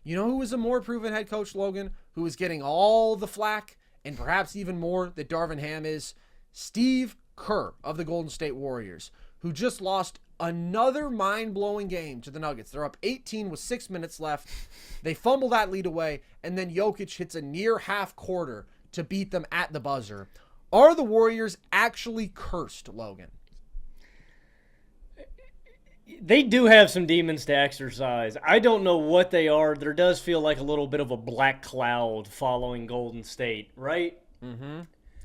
You know who is a more proven head coach, Logan, who is getting all the flack and perhaps even more that Darvin Ham is? Steve Kerr of the Golden State Warriors, who just lost another mind-blowing game to the Nuggets. They're up 18 with 6 minutes left. They fumble that lead away, and then Jokic hits a near half quarter to beat them at the buzzer. Are the Warriors actually cursed, Logan? They do have some demons to exercise. I don't know what they are. There does feel like a little bit of a black cloud following Golden State, right? Mm-hmm.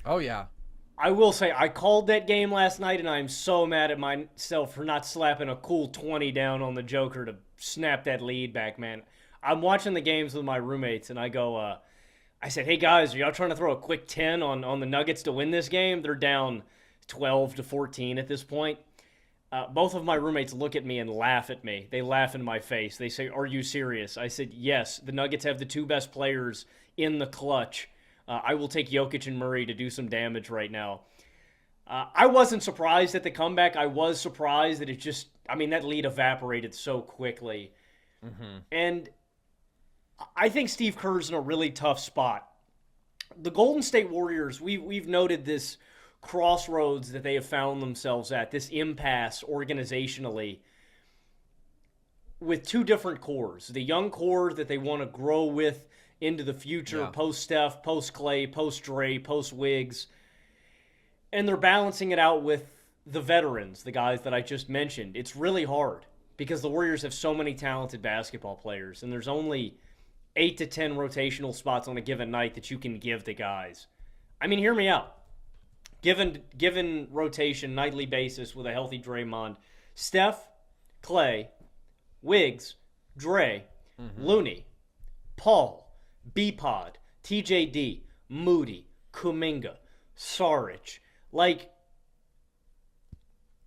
Oh, yeah. I will say, I called that game last night, and I'm so mad at myself for not slapping a cool 20 down on the Joker to snap that lead back, man. I'm watching the games with my roommates, and I said, hey, guys, are y'all trying to throw a quick 10 on the Nuggets to win this game? They're down 12-14 at this point. Both of my roommates look at me and laugh at me. They laugh in my face. They say, are you serious? I said, yes, the Nuggets have the two best players in the clutch. I will take Jokic and Murray to do some damage right now. I wasn't surprised at the comeback. I was surprised that that lead evaporated so quickly. Mm-hmm. And I think Steve Kerr's in a really tough spot. The Golden State Warriors, we've noted this crossroads that they have found themselves at, this impasse organizationally with two different cores. The young core that they want to grow with into the future, post-Steph, post-Klay, post-Dre, post-Wiggs. And they're balancing it out with the veterans, the guys that I just mentioned. It's really hard because the Warriors have so many talented basketball players, and there's only 8 to 10 rotational spots on a given night that you can give to guys. I mean, hear me out. Given rotation, nightly basis with a healthy Draymond, Steph, Klay, Wiggs, Dre, Looney, Paul, B-Pod, TJD, Moody, Kuminga, Saric. Like,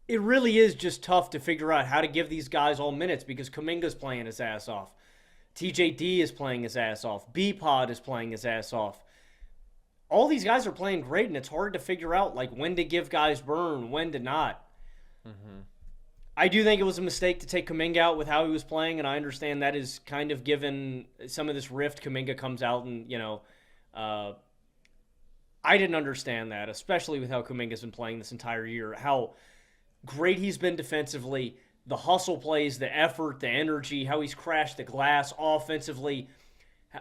it really is just tough to figure out how to give these guys all minutes because Kuminga's playing his ass off. TJD is playing his ass off. B-Pod is playing his ass off. All these guys are playing great, and it's hard to figure out like when to give guys burn, when to not. Mm-hmm. I do think it was a mistake to take Kuminga out with how he was playing, and I understand that is kind of given some of this rift. Kuminga comes out and, I didn't understand that, especially with how Kuminga's been playing this entire year, how great he's been defensively, the hustle plays, the effort, the energy, how he's crashed the glass offensively.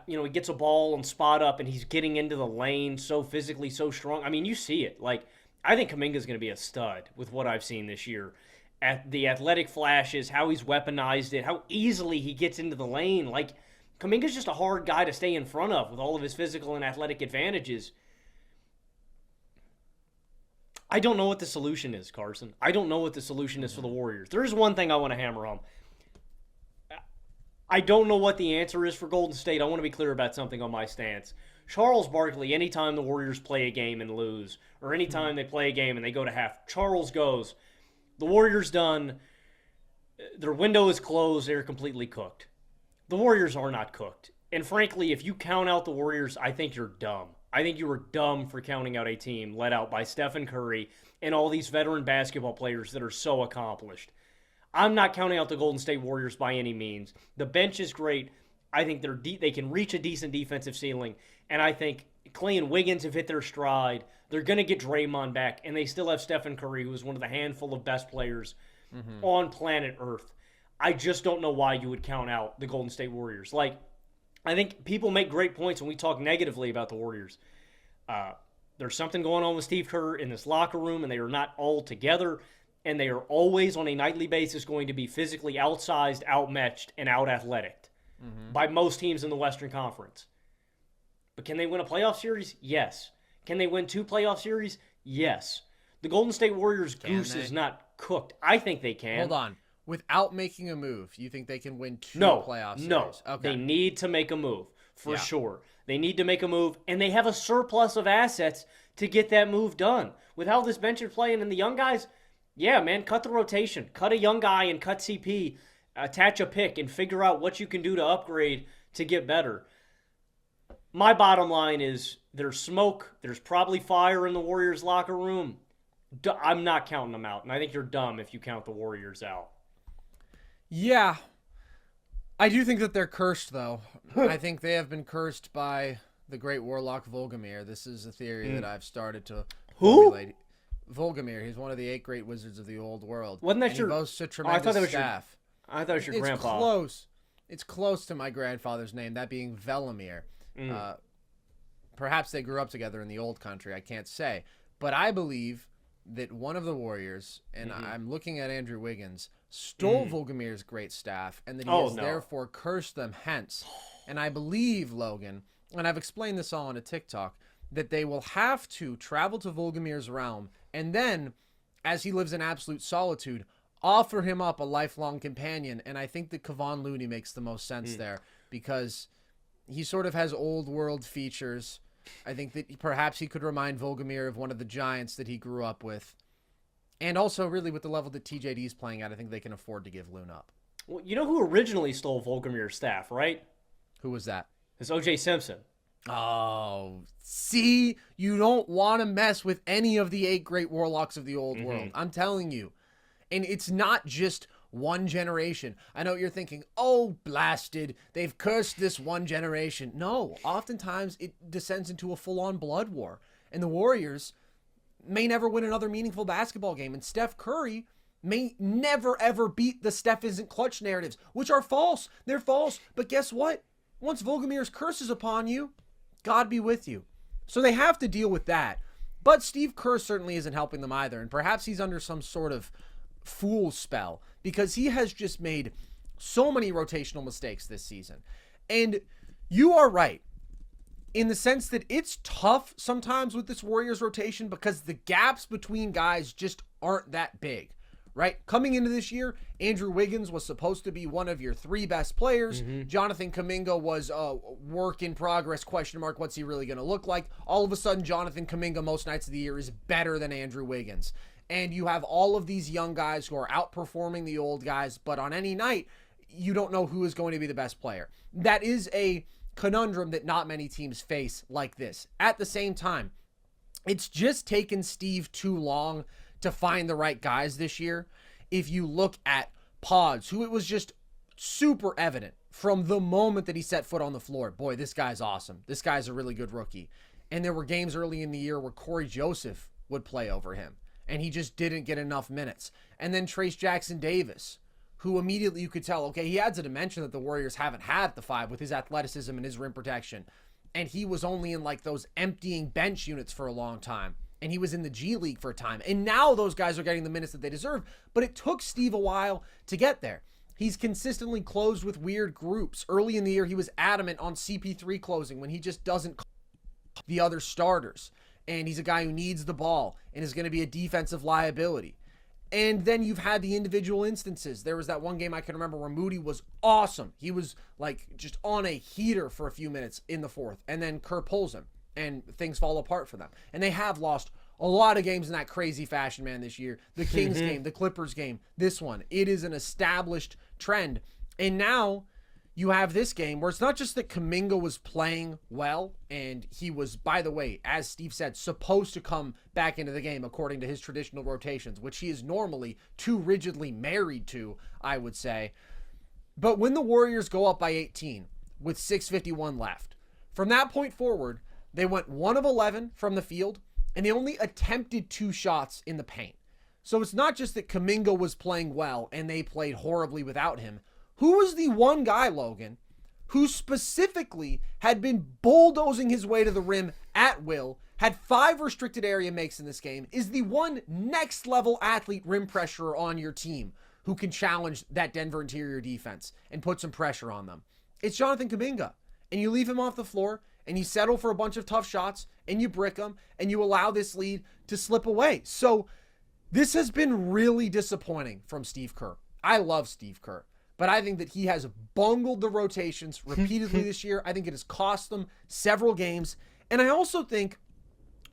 He gets a ball and spot up, and he's getting into the lane so physically, so strong. I mean, you see it. Like, I think Kuminga's going to be a stud with what I've seen this year. At the athletic flashes, how he's weaponized it, how easily he gets into the lane. Like, Kuminga's just a hard guy to stay in front of with all of his physical and athletic advantages. I don't know what the solution is, Carson. I don't know what the solution is for the Warriors. There is one thing I want to hammer home. I don't know what the answer is for Golden State. I want to be clear about something on my stance. Charles Barkley, anytime the Warriors play a game and lose, or anytime they play a game and they go to half, Charles goes, the Warriors done, their window is closed, they're completely cooked. The Warriors are not cooked. And frankly, if you count out the Warriors, I think you're dumb. I think you were dumb for counting out a team led out by Stephen Curry and all these veteran basketball players that are so accomplished. I'm not counting out the Golden State Warriors by any means. The bench is great. I think they can reach a decent defensive ceiling. And I think Klay and Wiggins have hit their stride. They're going to get Draymond back. And they still have Stephen Curry, who is one of the handful of best players on planet Earth. I just don't know why you would count out the Golden State Warriors. Like, I think people make great points when we talk negatively about the Warriors. There's something going on with Steve Kerr in this locker room, and they are not all together. And they are always on a nightly basis going to be physically outsized, outmatched, and out-athletic by most teams in the Western Conference. But can they win a playoff series? Yes. Can they win 2 playoff series? Yes. The Golden State Warriors goose is not cooked. I think they can. Hold on. Without making a move, you think they can win 2 playoff series? No. Okay. They need to make a move, for sure. They need to make a move, and they have a surplus of assets to get that move done. With how this bench is playing and the young guys, yeah, man, cut the rotation. Cut a young guy and cut CP. Attach a pick and figure out what you can do to upgrade to get better. My bottom line is there's smoke. There's probably fire in the Warriors locker room. I'm not counting them out, and I think you're dumb if you count the Warriors out. Yeah. I do think that they're cursed, though. I think they have been cursed by the great warlock Volgamir. This is a theory that I've started to formulate. Volgamir, he's one of the 8 great wizards of the old world. Wasn't that and your... he boasts a tremendous staff. I thought it was your grandpa. Close. It's close to my grandfather's name, that being Velimir. Perhaps they grew up together in the old country, I can't say. But I believe that one of the Warriors, and I'm looking at Andrew Wiggins, stole Volgamir's great staff, and that he has therefore cursed them hence. And I believe, Logan, and I've explained this all on a TikTok, that they will have to travel to Volgamir's realm, and then, as he lives in absolute solitude, offer him up a lifelong companion. And I think that Kevon Looney makes the most sense there, because he sort of has old world features. I think that perhaps he could remind Volgamir of one of the giants that he grew up with. And also, really, with the level that TJD's playing at, I think they can afford to give Loon up. Well, you know who originally stole Volgamir's staff, right? Who was that? It's O.J. Simpson. Oh, see? You don't want to mess with any of the 8 great warlocks of the old world. I'm telling you. And it's not just one generation. I know what you're thinking, oh, blasted, they've cursed this one generation. No, oftentimes it descends into a full-on blood war. And the Warriors may never win another meaningful basketball game. And Steph Curry may never, ever beat the Steph isn't clutch narratives, which are false. They're false. But guess what? Once Volgamir's curse is upon you, God be with you. So they have to deal with that. But Steve Kerr certainly isn't helping them either. And perhaps he's under some sort of fool spell, because he has just made so many rotational mistakes this season. And you are right in the sense that it's tough sometimes with this Warriors rotation because the gaps between guys just aren't that big, right? Coming into this year, Andrew Wiggins was supposed to be one of your 3 best players. Jonathan Kuminga was a work in progress, question mark, what's he really going to look like? All of a sudden, Jonathan Kuminga most nights of the year is better than Andrew Wiggins. And you have all of these young guys who are outperforming the old guys, but on any night, you don't know who is going to be the best player. That is a conundrum that not many teams face like this. At the same time, it's just taken Steve too long to find the right guys this year. If you look at Pods, who it was just super evident from the moment that he set foot on the floor, boy, this guy's awesome. This guy's a really good rookie. And there were games early in the year where Corey Joseph would play over him, and he just didn't get enough minutes. And then Trace Jackson-Davis, who immediately you could tell, okay, he adds a dimension that the Warriors haven't had at the 5 with his athleticism and his rim protection. And he was only in like those emptying bench units for a long time. And he was in the G League for a time. And now those guys are getting the minutes that they deserve. But it took Steve a while to get there. He's consistently closed with weird groups. Early in the year, he was adamant on CP3 closing when he just doesn't call the other starters. And he's a guy who needs the ball and is going to be a defensive liability. And then you've had the individual instances. There was that one game I can remember where Moody was awesome. He was like just on a heater for a few minutes in the 4th. And then Kerr pulls him and things fall apart for them. And they have lost a lot of games in that crazy fashion, man, this year. The Kings game, the Clippers game, this one. It is an established trend. And now you have this game where it's not just that Kuminga was playing well, and he was, by the way, as Steve said, supposed to come back into the game according to his traditional rotations, which he is normally too rigidly married to, I would say. But when the Warriors go up by 18 with 6:51 left, from that point forward, they went 1 of 11 from the field, and they only attempted 2 shots in the paint. So it's not just that Kuminga was playing well and they played horribly without him. Who was the one guy, Logan, who specifically had been bulldozing his way to the rim at will, had 5 restricted area makes in this game, is the one next level athlete rim pressurer on your team who can challenge that Denver interior defense and put some pressure on them? It's Jonathan Kuminga. And you leave him off the floor, and you settle for a bunch of tough shots, and you brick them, and you allow this lead to slip away. So this has been really disappointing from Steve Kerr. I love Steve Kerr, but I think that he has bungled the rotations repeatedly this year. I think it has cost them several games. And I also think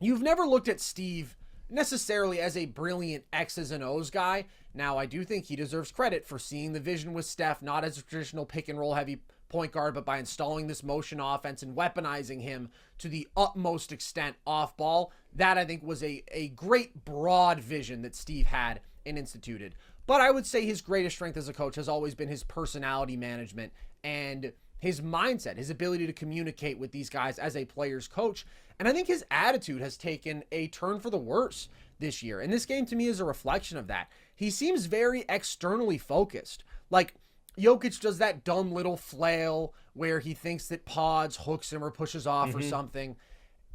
you've never looked at Steve necessarily as a brilliant X's and O's guy. Now, I do think he deserves credit for seeing the vision with Steph, not as a traditional pick and roll heavy point guard, but by installing this motion offense and weaponizing him to the utmost extent off ball. That, I think, was a great broad vision that Steve had and instituted. But I would say his greatest strength as a coach has always been his personality management and his mindset, his ability to communicate with these guys as a player's coach. And I think his attitude has taken a turn for the worse this year. And this game to me is a reflection of that. He seems very externally focused. Like, Jokic does that dumb little flail where he thinks that Pods hooks him or pushes off or something.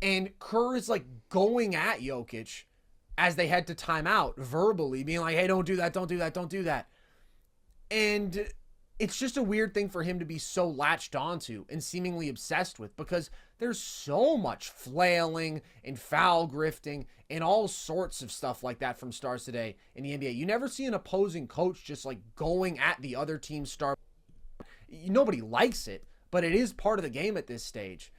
And Kerr is like going at Jokic as they head to timeout verbally, being like, hey, don't do that, don't do that, don't do that. And it's just a weird thing for him to be so latched onto and seemingly obsessed with, because there's so much flailing and foul grifting and all sorts of stuff like that from stars today in the NBA. You never see an opposing coach just like going at the other team's star. Nobody likes it, but it is part of the game at this stage.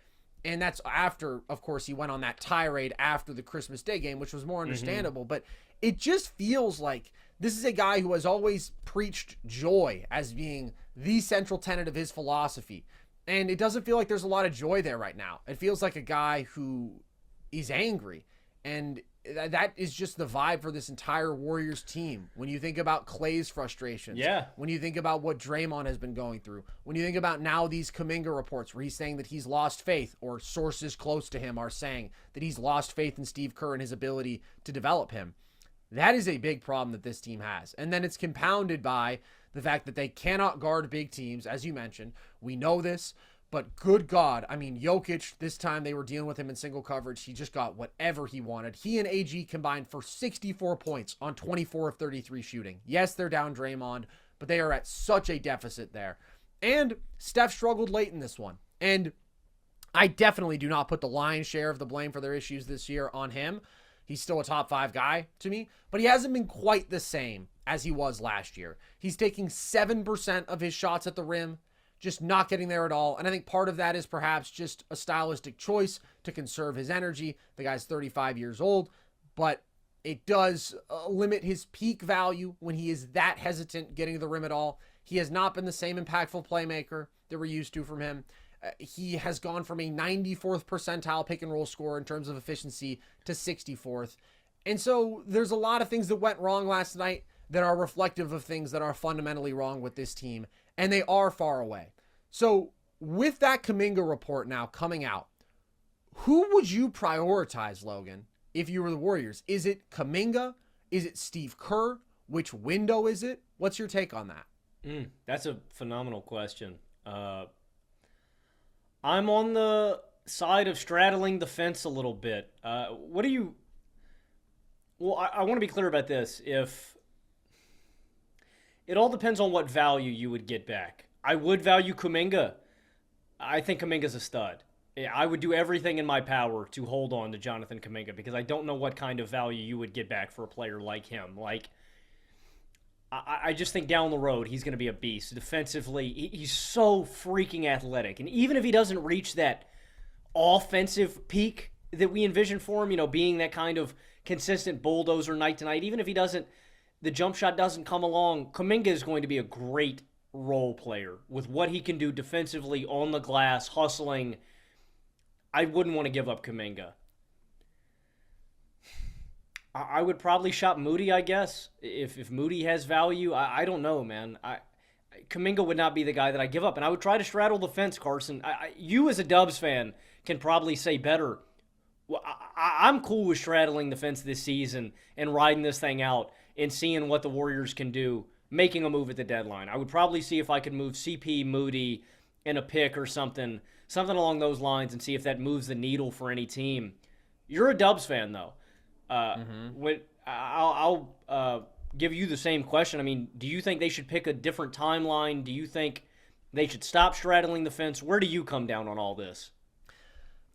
And that's after, of course, he went on that tirade after the Christmas Day game, which was more understandable. But it just feels like this is a guy who has always preached joy as being the central tenet of his philosophy. And it doesn't feel like there's a lot of joy there right now. It feels like a guy who is angry. And that is just the vibe for this entire Warriors team. When you think about Klay's frustrations, when you think about what Draymond has been going through, when you think about now these Kuminga reports where he's saying that he's lost faith, or sources close to him are saying that he's lost faith in Steve Kerr and his ability to develop him. That is a big problem that this team has. And then it's compounded by the fact that they cannot guard big teams, as you mentioned. We know this. But good God, I mean, Jokic, this time they were dealing with him in single coverage. He just got whatever he wanted. He and AG combined for 64 points on 24 of 33 shooting. Yes, they're down Draymond, but they are at such a deficit there. And Steph struggled late in this one. And I definitely do not put the lion's share of the blame for their issues this year on him. He's still a top 5 guy to me, but he hasn't been quite the same as he was last year. He's taking 7% of his shots at the rim, just not getting there at all. And I think part of that is perhaps just a stylistic choice to conserve his energy. The guy's 35 years old, but it does limit his peak value when he is that hesitant getting to the rim at all. He has not been the same impactful playmaker that we're used to from him. He has gone from a 94th percentile pick and roll scorer in terms of efficiency to 64th. And so there's a lot of things that went wrong last night that are reflective of things that are fundamentally wrong with this team. And they are far away. So with that Kuminga report now coming out, who would you prioritize, Logan, if you were the Warriors? Is it Kuminga? Is it Steve Kerr? Which window is it? What's your take on that? That's a phenomenal question. I'm on the side of straddling the fence a little bit. What do you... Well, I want to be clear about this. It all depends on what value you would get back. I would value Kuminga. I think Kuminga's a stud. I would do everything in my power to hold on to Jonathan Kuminga, because I don't know what kind of value you would get back for a player like him. Like, I just think down the road he's going to be a beast. Defensively, he's so freaking athletic. And even if he doesn't reach that offensive peak that we envision for him, you know, being that kind of consistent bulldozer night to night, even if he doesn't, the jump shot doesn't come along, Kuminga is going to be a great role player with what he can do defensively, on the glass, hustling. I wouldn't want to give up Kuminga. I would probably shop Moody, I guess. If Moody has value, I don't know, man. Kuminga would not be the guy that I give up. And I would try to straddle the fence, Carson. You as a Dubs fan can probably say better. Well, I'm cool with straddling the fence this season and riding this thing out and seeing what the Warriors can do, making a move at the deadline. I would probably see if I could move CP, Moody, and a pick or something along those lines, and see if that moves the needle for any team. You're a Dubs fan, though. When I'll give you the same question. I mean, do you think they should pick a different timeline? Do you think they should stop straddling the fence? Where do you come down on all this?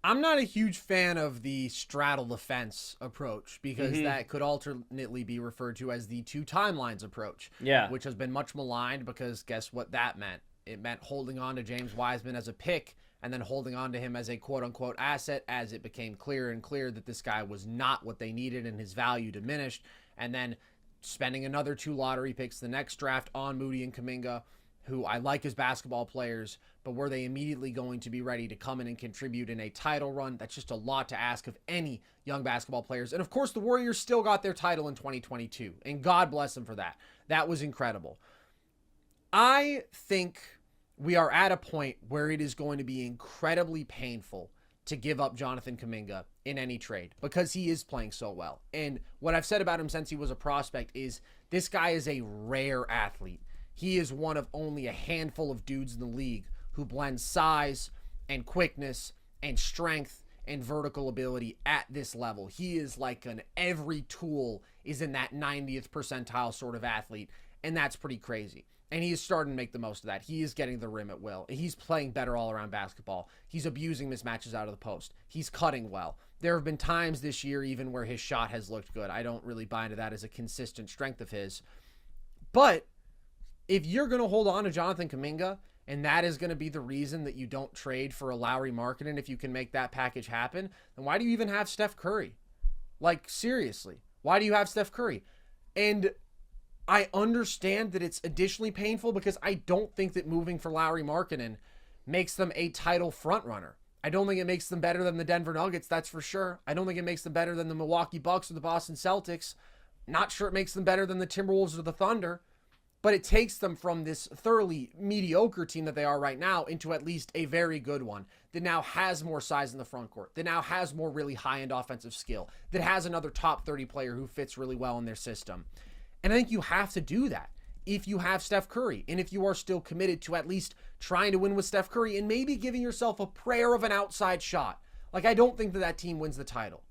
I'm not a huge fan of the straddle the fence approach, because that could alternately be referred to as the two timelines approach, which has been much maligned, because guess what that meant? It meant holding on to James Wiseman as a pick and then holding on to him as a quote-unquote asset as it became clearer and clearer that this guy was not what they needed and his value diminished, and then spending another 2 lottery picks the next draft on Moody and Kuminga, who I like as basketball players, but were they immediately going to be ready to come in and contribute in a title run? That's just a lot to ask of any young basketball players. And of course, the Warriors still got their title in 2022, and God bless them for that. That was incredible. I think we are at a point where it is going to be incredibly painful to give up Jonathan Kuminga in any trade because he is playing so well. And what I've said about him since he was a prospect is this guy is a rare athlete. He is one of only a handful of dudes in the league who blend size and quickness and strength and vertical ability at this level. He is like an every tool is in that 90th percentile sort of athlete, and that's pretty crazy. And he is starting to make the most of that. He is getting the rim at will. He's playing better all-around basketball. He's abusing mismatches out of the post. He's cutting well. There have been times this year even where his shot has looked good. I don't really buy into that as a consistent strength of his. But if you're going to hold on to Jonathan Kuminga, and that is going to be the reason that you don't trade for a Lowry Markkanen if you can make that package happen, then why do you even have Steph Curry? Like, seriously, why do you have Steph Curry? And I understand that it's additionally painful because I don't think that moving for Lowry Markkanen makes them a title frontrunner. I don't think it makes them better than the Denver Nuggets, that's for sure. I don't think it makes them better than the Milwaukee Bucks or the Boston Celtics. Not sure it makes them better than the Timberwolves or the Thunder. But it takes them from this thoroughly mediocre team that they are right now into at least a very good one that now has more size in the front court, that now has more really high-end offensive skill, that has another top 30 player who fits really well in their system. And I think you have to do that if you have Steph Curry and if you are still committed to at least trying to win with Steph Curry and maybe giving yourself a prayer of an outside shot. Like, I don't think that that team wins the title.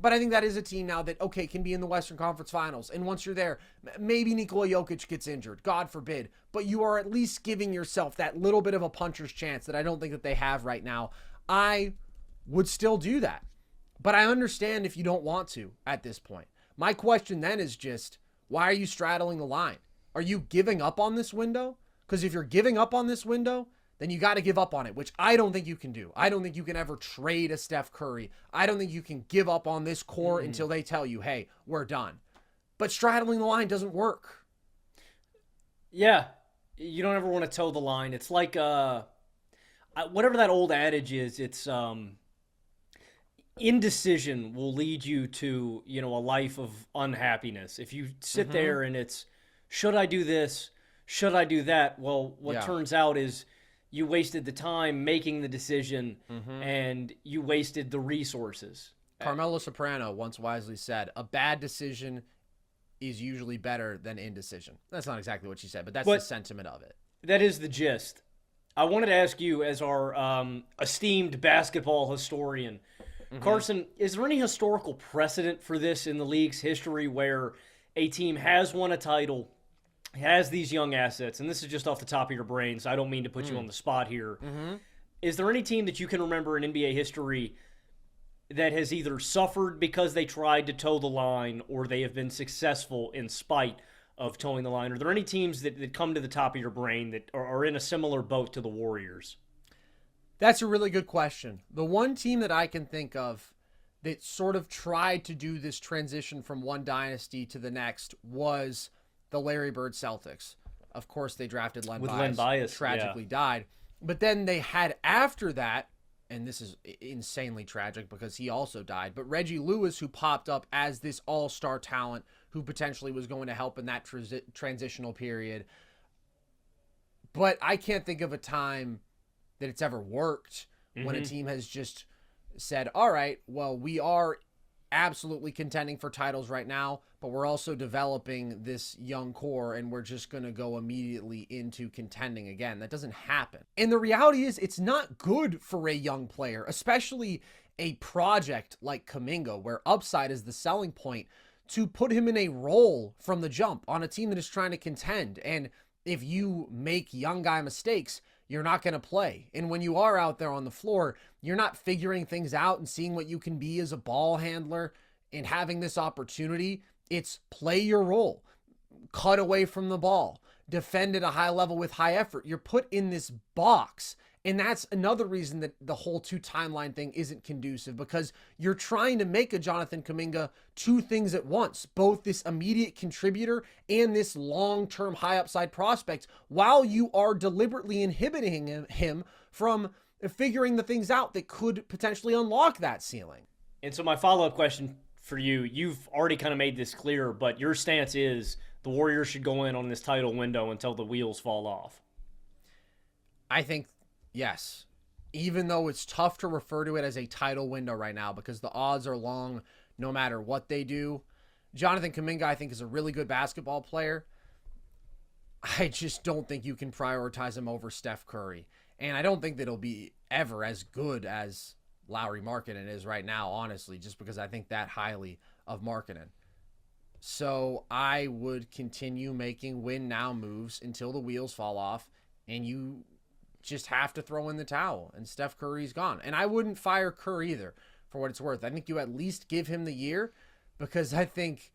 But I think that is a team now that, okay, can be in the Western Conference Finals. And once you're there, maybe Nikola Jokic gets injured, God forbid. But you are at least giving yourself that little bit of a puncher's chance that I don't think that they have right now. I would still do that. But I understand if you don't want to at this point. My question then is just, why are you straddling the line? Are you giving up on this window? Because if you're giving up on this window, then you got to give up on it, which I don't think you can do. I don't think you can ever trade a Steph Curry. I don't think you can give up on this core until they tell you, hey, we're done. But straddling the line doesn't work. Yeah, you don't ever want to toe the line. It's like whatever that old adage is, it's indecision will lead you to, a life of unhappiness. If you sit there and it's, should I do this? Should I do that? Well, what turns out is you wasted the time making the decision and you wasted the resources. Carmelo Soprano once wisely said, a bad decision is usually better than indecision. That's not exactly what she said, but that's the sentiment of it. That is the gist. I wanted to ask you, as our esteemed basketball historian, Carson, is there any historical precedent for this in the league's history where a team has won a title, has these young assets, and this is just off the top of your brain, so I don't mean to put you on the spot here. Is there any team that you can remember in NBA history that has either suffered because they tried to toe the line or they have been successful in spite of towing the line? Are there any teams that come to the top of your brain that are in a similar boat to the Warriors? That's a really good question. The one team that I can think of that sort of tried to do this transition from one dynasty to the next was the Larry Bird Celtics. Of course, they drafted Len Bias, tragically died. But then they had after that, and this is insanely tragic because he also died, but Reggie Lewis, who popped up as this all-star talent who potentially was going to help in that transitional period. But I can't think of a time that it's ever worked when a team has just said, all right, well, we are absolutely contending for titles right now, but we're also developing this young core and we're just going to go immediately into contending again. That doesn't happen. And the reality is it's not good for a young player, especially a project like Kuminga, where upside is the selling point, to put him in a role from the jump on a team that is trying to contend. And if you make young guy mistakes, you're not going to play. And when you are out there on the floor, you're not figuring things out and seeing what you can be as a ball handler and having this opportunity. It's play your role, cut away from the ball, defend at a high level with high effort. You're put in this box. And that's another reason that the whole two timeline thing isn't conducive, because you're trying to make a Jonathan Kuminga two things at once, both this immediate contributor and this long-term high upside prospect, while you are deliberately inhibiting him from figuring the things out that could potentially unlock that ceiling. And so my follow-up question for you, you've already kind of made this clear, but your stance is the Warriors should go in on this title window until the wheels fall off. I think, yes. Even though it's tough to refer to it as a title window right now because the odds are long no matter what they do. Jonathan Kuminga, I think, is a really good basketball player. I just don't think you can prioritize him over Steph Curry. And I don't think that he'll be ever as good as Lauri Markkanen is right now, honestly, just because I think that highly of Markkanen. So I would continue making win now moves until the wheels fall off and you just have to throw in the towel and Steph Curry's gone. And I wouldn't fire Curry either for what it's worth. I think you at least give him the year because I think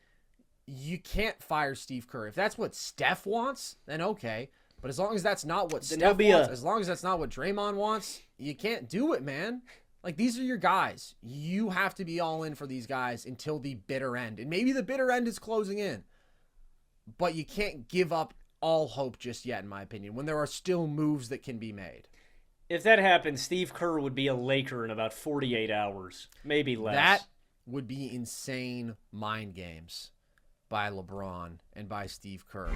you can't fire Steve Kerr. If that's what Steph wants, then okay. But as long as that's not what Steph wants, as long as that's not what Draymond wants, you can't do it, man. Like, these are your guys. You have to be all in for these guys until the bitter end. And maybe the bitter end is closing in. But you can't give up all hope just yet, in my opinion, when there are still moves that can be made. If that happened, Steve Kerr would be a Laker in about 48 hours, maybe less. That would be insane mind games by LeBron and by Steve Kerr.